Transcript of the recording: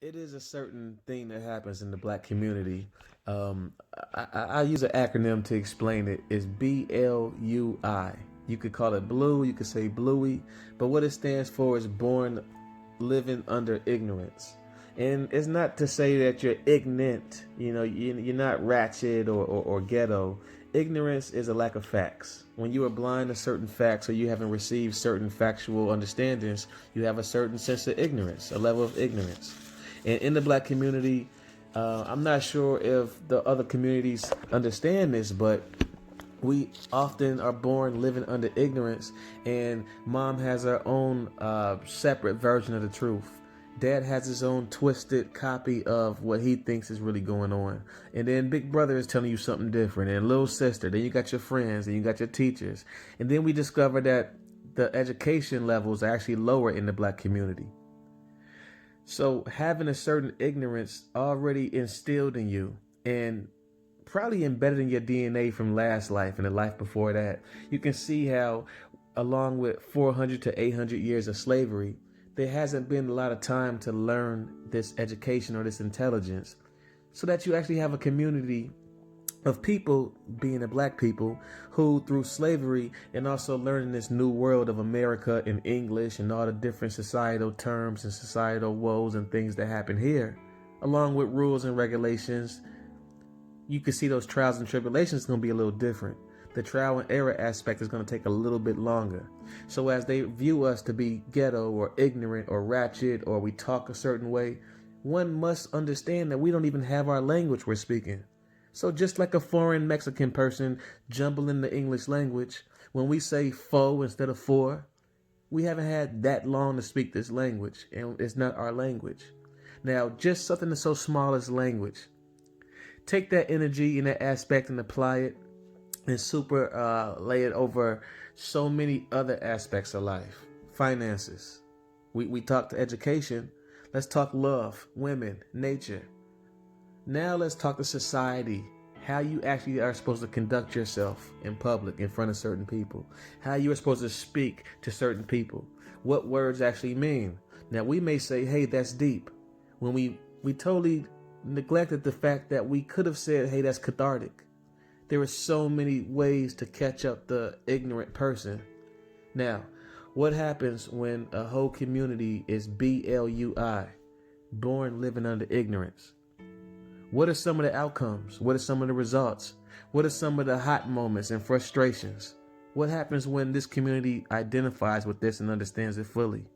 It is a certain thing that happens in the black community. Um, I use an acronym to explain it. It's B.L.U.I. You could call it blue, you could say bluey, but what it stands for is born living under ignorance. And it's not to say that you're ignorant, you're not ratchet or ghetto. Ignorance is a lack of facts. When you are blind to certain facts or you haven't received certain factual understandings, you have a certain sense of ignorance, a level of ignorance. And in the black community, I'm not sure if the other communities understand this, but we often are born living under ignorance, and mom has her own separate version of the truth. Dad has his own twisted copy of what he thinks is really going on. And then big brother is telling you something different. And little sister, then you got your friends, and you got your teachers. And then we discover that the education levels are actually lower in the black community. So having a certain ignorance already instilled in you and probably embedded in your DNA from last life and the life before that, you can see how, along with 400 to 800 years of slavery, there hasn't been a lot of time to learn this education or this intelligence, so that you actually have a community of people, being the black people, who through slavery and also learning this new world of America in English and all the different societal terms and societal woes and things that happen here, along with rules and regulations, you can see those trials and tribulations going to be a little different. The trial and error aspect is going to take a little bit longer. So as they view us to be ghetto or ignorant or ratchet, or we talk a certain way, one must understand that we don't even have our language we're speaking. So just like a foreign Mexican person jumbling the English language, when we say foe instead of for, we haven't had that long to speak this language, and it's not our language. Now, just something that's so small as language. Take that energy and that aspect and apply it and super lay it over so many other aspects of life. Finances. We talked education. Let's talk love, women, nature. Now let's talk to society. How you actually are supposed to conduct yourself in public in front of certain people. How you are supposed to speak to certain people. What words actually mean. Now we may say, hey, that's deep. When we totally neglected the fact that we could have said, hey, that's cathartic. There are so many ways to catch up the ignorant person. Now, what happens when a whole community is B.L.U.I, born living under ignorance? What are some of the outcomes? What are some of the results? What are some of the hot moments and frustrations? What happens when this community identifies with this and understands it fully?